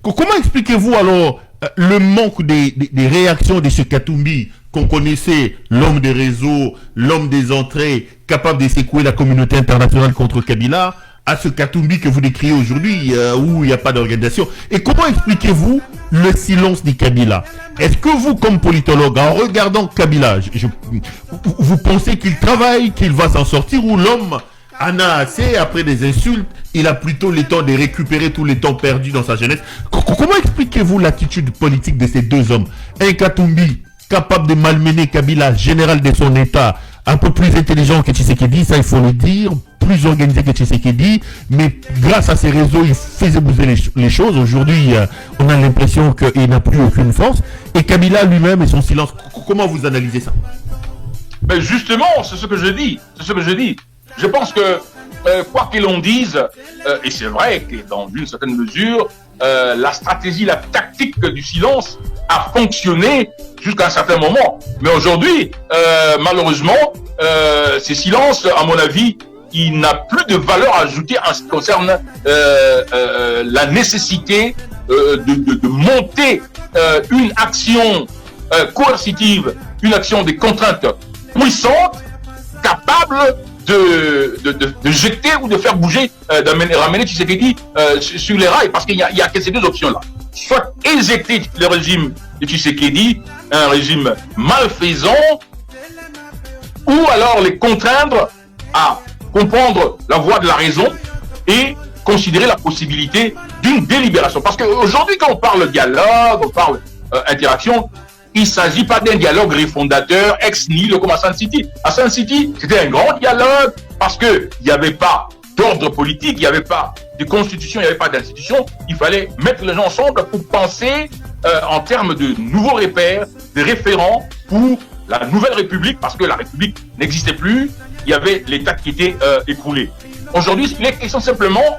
Comment expliquez-vous alors le manque des réactions de ce Katumbi qu'on connaissait, l'homme des réseaux, l'homme des entrées, capable de secouer la communauté internationale contre Kabila, à ce Katumbi que vous décrivez aujourd'hui, où il n'y a pas d'organisation. Et comment expliquez-vous le silence de Kabila? Est-ce que vous, comme politologue, en regardant Kabila, vous pensez qu'il travaille, qu'il va s'en sortir, ou l'homme en a assez, après des insultes, il a plutôt le temps de récupérer tout le temps perdu dans sa jeunesse? Comment expliquez-vous l'attitude politique de ces deux hommes? Un Katumbi capable de malmener Kabila, général de son état, un peu plus intelligent que Tshisekedi, ça il faut le dire, plus organisé que Tshisekedi, mais grâce à ces réseaux, il faisait bouger les choses. Aujourd'hui, on a l'impression qu'il n'a plus aucune force. Et Kabila lui-même et son silence, comment vous analysez ça? Ben justement, c'est ce que je dis. C'est ce que je dis. Je pense que, quoi que l'on dise, et c'est vrai que dans une certaine mesure, la stratégie, la tactique du silence a fonctionné jusqu'à un certain moment. Mais aujourd'hui, malheureusement, ces silences, à mon avis, il n'a plus de valeur ajoutée en ce qui concerne la nécessité de monter une action coercitive, une action de contrainte puissante, capable de jeter ou de faire bouger, ramener Tshisekedi sur les rails, parce qu'il y a que ces deux options-là. Soit éjecter le régime de Tshisekedi, un régime malfaisant, ou alors les contraindre à comprendre la voie de la raison et considérer la possibilité d'une délibération. Parce qu'aujourd'hui, quand on parle dialogue, on parle interaction, il ne s'agit pas d'un dialogue refondateur ex nihilo comme à Sun City. À Sun City, c'était un grand dialogue parce qu'il n'y avait pas d'ordre politique, il n'y avait pas de constitution, il n'y avait pas d'institution. Il fallait mettre les gens ensemble pour penser en termes de nouveaux repères, de référents pour la nouvelle République, parce que la République n'existait plus, il y avait l'État qui était écroulé. Aujourd'hui, il est question simplement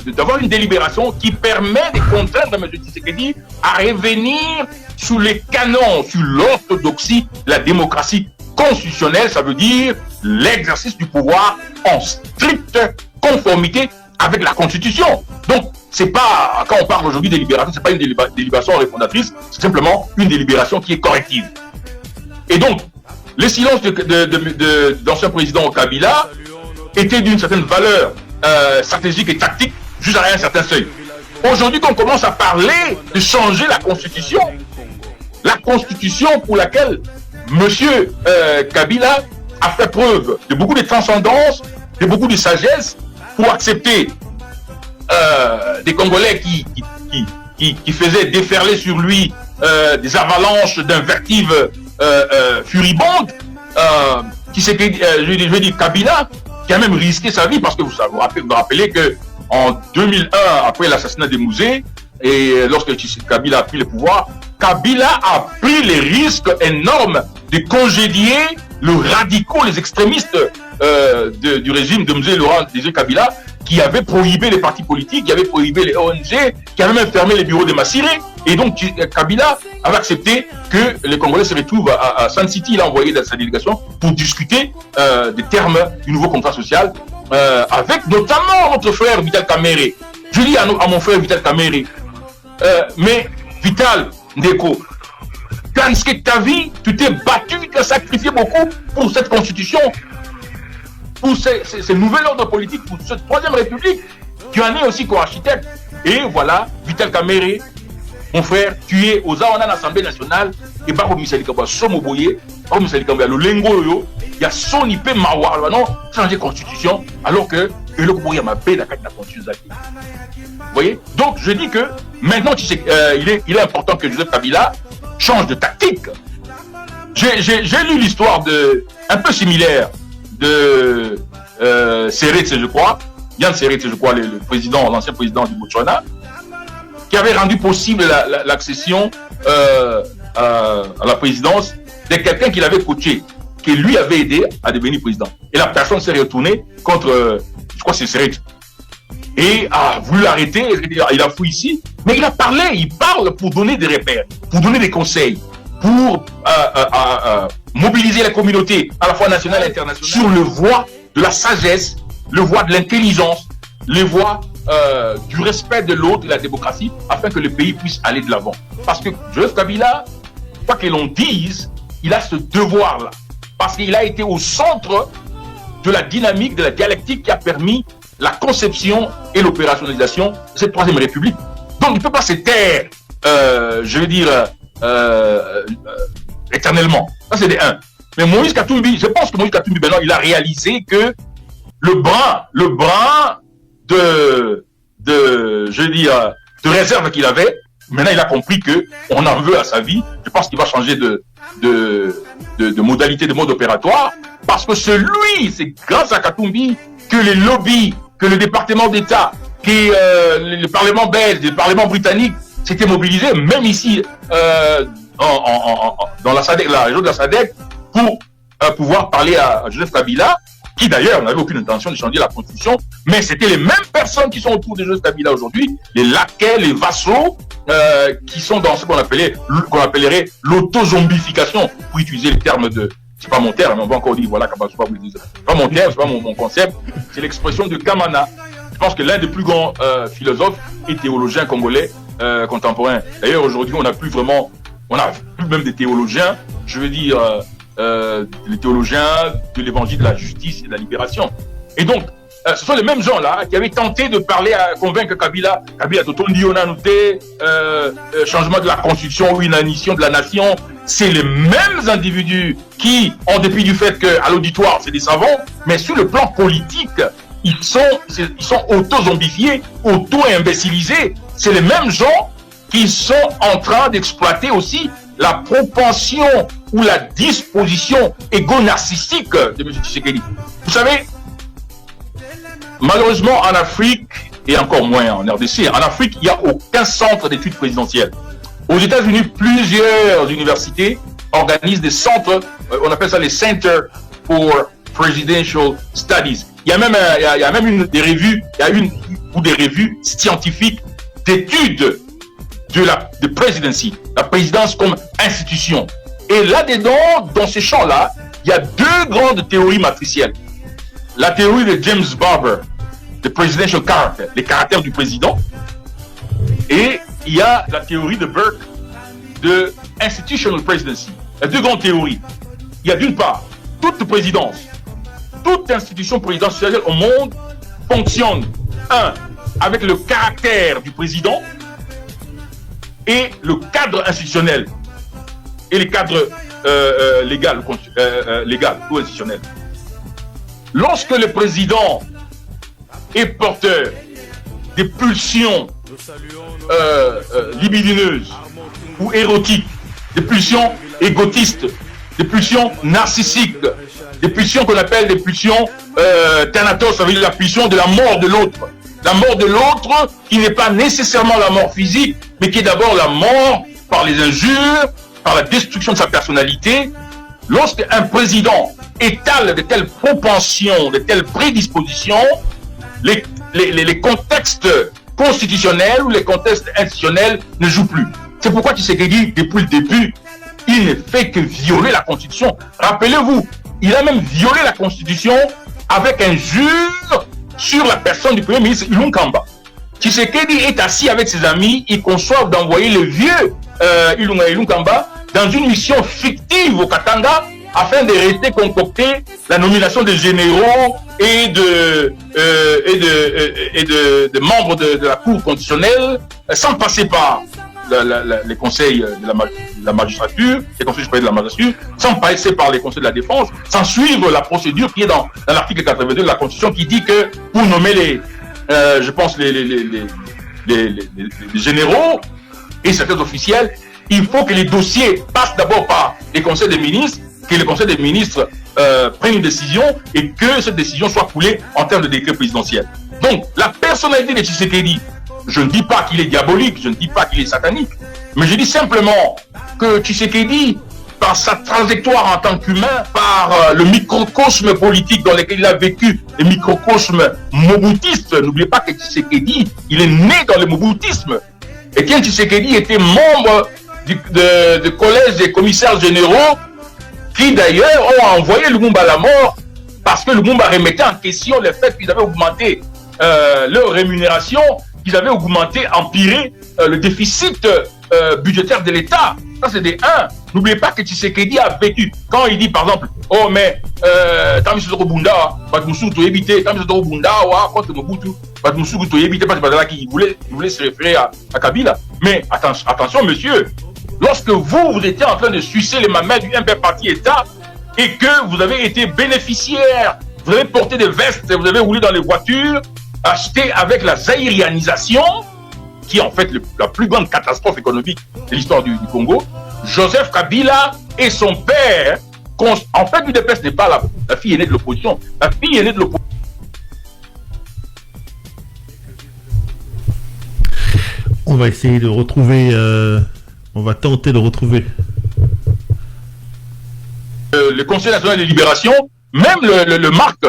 d'avoir une délibération qui permet de contraindre M. Tshisekedi à revenir sous les canons, sur l'orthodoxie, la démocratie constitutionnelle, ça veut dire l'exercice du pouvoir en stricte conformité avec la Constitution. Donc, c'est pas, quand on parle aujourd'hui de délibération, c'est pas une délibération réfondatrice, c'est simplement une délibération qui est corrective. Et donc, le silence d'ancien président Kabila était d'une certaine valeur stratégique et tactique jusqu'à un certain seuil. Aujourd'hui, quand on commence à parler de changer la Constitution pour laquelle M. Kabila a fait preuve de beaucoup de transcendance, de beaucoup de sagesse pour accepter des Congolais qui faisaient déferler sur lui des avalanches d'invectives furibondes, je veux dire Kabila, qui a même risqué sa vie, parce que vous vous rappelez que en 2001, après l'assassinat de Mouzé, et lorsque Kabila a pris le pouvoir, Kabila a pris les risques énormes de congédier les radicaux, les extrémistes du régime de M. Laurent Désiré Kabila, qui avait prohibé les partis politiques, qui avait prohibé les ONG, qui avait même fermé les bureaux de Massiré. Et donc Kabila avait accepté que les Congolais se retrouvent à Sun City. Il a envoyé sa délégation pour discuter des termes du nouveau contrat social, avec notamment notre frère Vital Kamerhe. Je dis à mon frère Vital Kamerhe, mais Vital Ndeko, tu as risqué ta vie, tu t'es battu, tu as sacrifié beaucoup pour cette constitution, pour ces nouvelles ordres politiques, pour cette troisième république. Tu en es aussi co-architecte. Et voilà, Vital Kamerhe, mon frère, tu es aux Awana l'Assemblée nationale, et par contre, Michel Kamba, Somoboye, par contre, Michel Kamba, le Lengo, il y a son IP Mawar, non, changer constitution, alors que le Koboya m'a payé la constitution. Vous voyez? Donc, je dis que maintenant, il est important que Joseph Kabila change de tactique. J'ai lu l'histoire un peu similaire de Seretse, je crois, Yann Seretse, je crois, l'ancien président du Botswana, qui avait rendu possible l'accession à la présidence de quelqu'un qu'il avait coaché, qui lui avait aidé à devenir président. Et la personne s'est retournée contre, je crois que c'est Seretse, et a voulu l'arrêter. Il a fouillé ici, mais il parle pour donner des repères, pour donner des conseils, pour mobiliser la communauté, à la fois nationale et internationale, sur le voie de la sagesse, le voie de l'intelligence, le voie du respect de l'autre et de la démocratie afin que le pays puisse aller de l'avant. Parce que Joseph Kabila, quoi que l'on dise, il a ce devoir-là. Parce qu'il a été au centre de la dynamique, de la dialectique qui a permis la conception et l'opérationnalisation de cette troisième république. Donc il ne peut pas se taire, éternellement. Ça c'est des 1. Mais Moïse Katumbi, je pense que Moïse Katumbi, maintenant, il a réalisé que le brin de réserve qu'il avait, maintenant il a compris que on en veut à sa vie. Je pense qu'il va changer de modalité, de mode opératoire, parce que c'est grâce à Katumbi que les lobbies, que le département d'État, que le Parlement belge, le Parlement britannique s'étaient mobilisés, même ici dans la SADC, la région de la SADC, pour pouvoir parler à Joseph Kabila, qui d'ailleurs n'avait aucune intention de changer la constitution, mais c'était les mêmes personnes qui sont autour de Joseph Kabila aujourd'hui, les laquais, les vassaux, qui sont dans ce qu'on appellerait l'autozombification, pour utiliser le terme de, c'est pas mon terme, mais on va encore dire, voilà, c'est pas mon terme, c'est pas mon concept, c'est l'expression de Kamana. Je pense que l'un des plus grands philosophes et théologiens congolais contemporains. D'ailleurs, aujourd'hui, on n'a plus même des théologiens, je veux dire, les théologiens de l'évangile de la justice et de la libération. Et donc, ce sont les mêmes gens-là qui avaient tenté de convaincre Kabila changement de la constitution ou inanition de la nation. C'est les mêmes individus qui, en dépit du fait qu'à l'auditoire, c'est des savants, mais sur le plan politique, ils sont auto-zombifiés, auto-imbécilisés. C'est les mêmes gens qui sont en train d'exploiter aussi la propension ou la disposition égo-narcissique de M. Tshisekedi. Vous savez, malheureusement en Afrique, et encore moins en RDC, en Afrique, il n'y a aucun centre d'études présidentielles. Aux États-Unis, plusieurs universités organisent des centres, on appelle ça les Center for Presidential Studies. Il y a même des revues scientifiques d'études de presidency, la présidence comme institution. Et là-dedans, dans ces champs-là, il y a deux grandes théories matricielles. La théorie de James Barber, the presidential character, les caractères du président. Et il y a la théorie de Burke, de institutional presidency. Il y a deux grandes théories. Il y a d'une part, toute présidence, toute institution présidentielle au monde fonctionne, avec le caractère du président, et le cadre institutionnel et les cadres légal ou institutionnel. Lorsque le président est porteur des pulsions libidineuses ou érotiques, des pulsions égotistes, des pulsions narcissiques, des pulsions qu'on appelle des pulsions thanatos, ça veut dire la pulsion de la mort de l'autre. La mort de l'autre qui n'est pas nécessairement la mort physique, mais qui est d'abord la mort par les injures, par la destruction de sa personnalité. Lorsqu'un président étale de telles propensions, de telles prédispositions, les contextes constitutionnels ou les contextes institutionnels ne jouent plus. C'est pourquoi Tshisekedi, depuis le début, il ne fait que violer la Constitution. Rappelez-vous, il a même violé la Constitution avec injure sur la personne du Premier ministre Ilunga Kamba. Tshisekedi est assis avec ses amis, ils conçoivent d'envoyer le vieux Ilunga Kamba dans une mission fictive au Katanga afin de rester concocter la nomination des généraux et de membres de la Cour constitutionnelle sans passer par les conseils de la magistrature, les conseils supérieurs de la magistrature, sans passer par les conseils de la défense, sans suivre la procédure qui est dans l'article 82 de la Constitution qui dit que pour nommer les généraux et certains officiels, il faut que les dossiers passent d'abord par les conseils des ministres, que les conseils des ministres prennent une décision et que cette décision soit coulée en termes de décret présidentiel. Donc, la personnalité de Tshisekedi, je ne dis pas qu'il est diabolique, je ne dis pas qu'il est satanique, mais je dis simplement que Tshisekedi, par sa trajectoire en tant qu'humain, par le microcosme politique dans lequel il a vécu, le microcosme moboutiste, n'oubliez pas que Tshisekedi, il est né dans le moboutisme. Etienne Tshisekedi était membre du collège des commissaires généraux qui d'ailleurs ont envoyé Lumumba à la mort parce que Lumumba remettait en question le fait qu'ils avaient augmenté leur rémunération, qu'ils avaient augmenté, empiré le déficit budgétaire de l'État. Ça, c'est des 1. N'oubliez pas que Tshisekedi a vécu. Quand il dit, par exemple, oh, mais, Tamisotoro Bunda, Batmoussou, tu évité, Tamisotoro Bunda, contre Mobutu, Batmoussou, tu évité, parce que là, il voulait se référer à Kabila. Mais attention, monsieur, lorsque vous étiez en train de sucer les mamelles du MPR Parti État et que vous avez été bénéficiaire, vous avez porté des vestes, vous avez roulé dans les voitures, acheté avec la zaïrianisation, qui est en fait la plus grande catastrophe économique de l'histoire du Congo, Joseph Kabila et son père, en fait, l'UDPS n'est pas la fille aînée de l'opposition. La fille aînée de l'opposition. On va essayer de retrouver, on va tenter de retrouver. Le Conseil national de libération, même le marque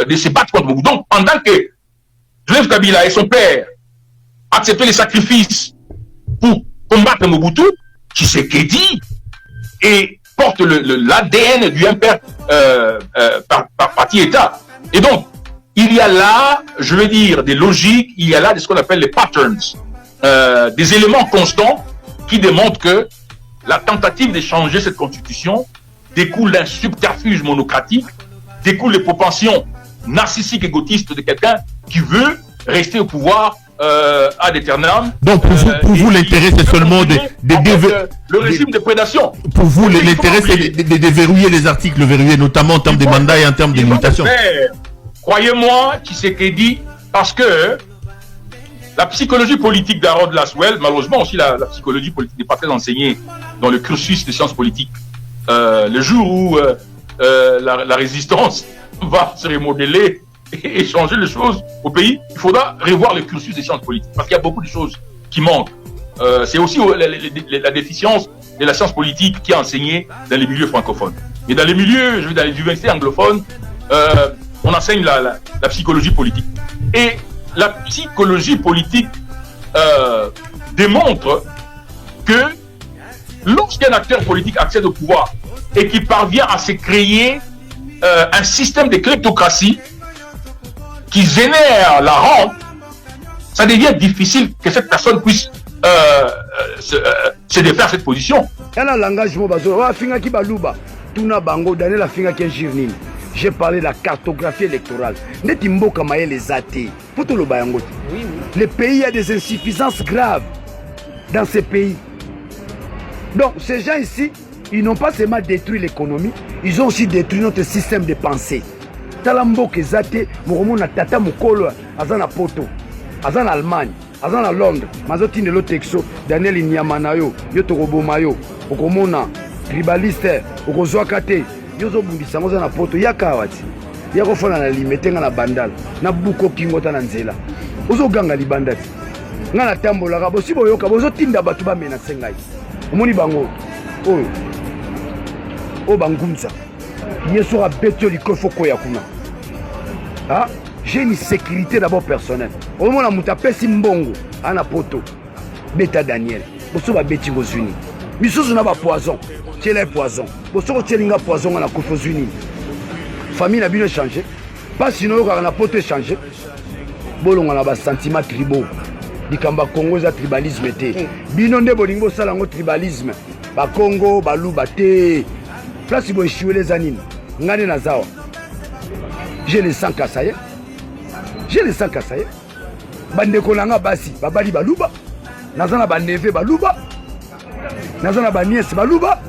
de se battre contre Mobutu. Donc, pendant que Joseph Kabila et son père acceptaient les sacrifices pour combattre Mobutu, Tshisekedi et porte l'ADN du MPR Parti État. Et donc, il y a là, je veux dire, des logiques, il y a là ce qu'on appelle les patterns, des éléments constants qui démontrent que la tentative de changer cette constitution découle d'un subterfuge monocratique, découle des propensions narcissiques égotistes de quelqu'un qui veut rester au pouvoir ad aeternam. Donc pour vous l'intérêt c'est seulement le régime de prédation. Pour vous l'intérêt c'est de déverrouiller les articles verrouillés, notamment en termes de mandats et en termes de limitations. Croyez-moi, Tshisekedi, parce que la psychologie politique d'Harold Laswell, malheureusement aussi la psychologie politique n'est pas très enseignée dans le cursus des sciences politiques. Le jour où la résistance va se remodeler et changer les choses au pays, il faudra revoir le cursus des sciences politiques parce qu'il y a beaucoup de choses qui manquent. C'est aussi la déficience de la science politique qui est enseignée dans les milieux francophones. Et dans les milieux, dans les universités anglophones, on enseigne la psychologie politique. Et la psychologie politique démontre que lorsqu'un acteur politique accède au pouvoir et qu'il parvient à se créer un système de kleptocratie qui génère la rente, ça devient difficile que cette personne puisse se défaire cette position. J'ai parlé de la cartographie électorale. Le pays a des insuffisances graves dans ces pays. Donc ces gens ici, ils n'ont pas seulement détruit l'économie, ils ont aussi détruit notre système de pensée. Talambo Kezate, Moromona Tata Mukolo, Azana Poto, Azana Allemagne, Azana Londres, Mazotine de l'Otexo, Daniel Inyamanayo, Yotorobo Mayo, Okomona, Tribaliste, Okozwakate, Yozo Bundisa, Azana Poto, Yakawati, Yakofona na Limetenga na Bandal, na Buko Kingota na Nzela, Ozo Ganga Libandati, Nana Tambola, Bosibo Yoka, Bozo Tinda Batuba Mena Sengai, Omoni Bango, O Bangunza. Yeso a béto l'ikofoko yakuna. Ah, j'ai une sécurité d'abord personnelle. Au moment où tu as Simbongo, Ana Poto, Beta Daniel, Bosso va bêti aux unis. Missos n'a pas poison, c'est les poisons. Bosso tient poison à la coupe aux unis. Famille n'a bien changé. Pas sinon, on a poto changé. Bolon on a des sentiments tribaux. Dikamba Congo, ça tribalisme était. Binonde Bolingo, ça l'ango tribalisme. Ba Congo, Balou, Bate. Place où échouer les animes. Ngane Nazawa. J'ai le sang kassaye. J'ai le sang kassaye. Bande Kolanga Basi, Babali Baluba. Nazana Baneve Baluba. Nazana Banies Baluba.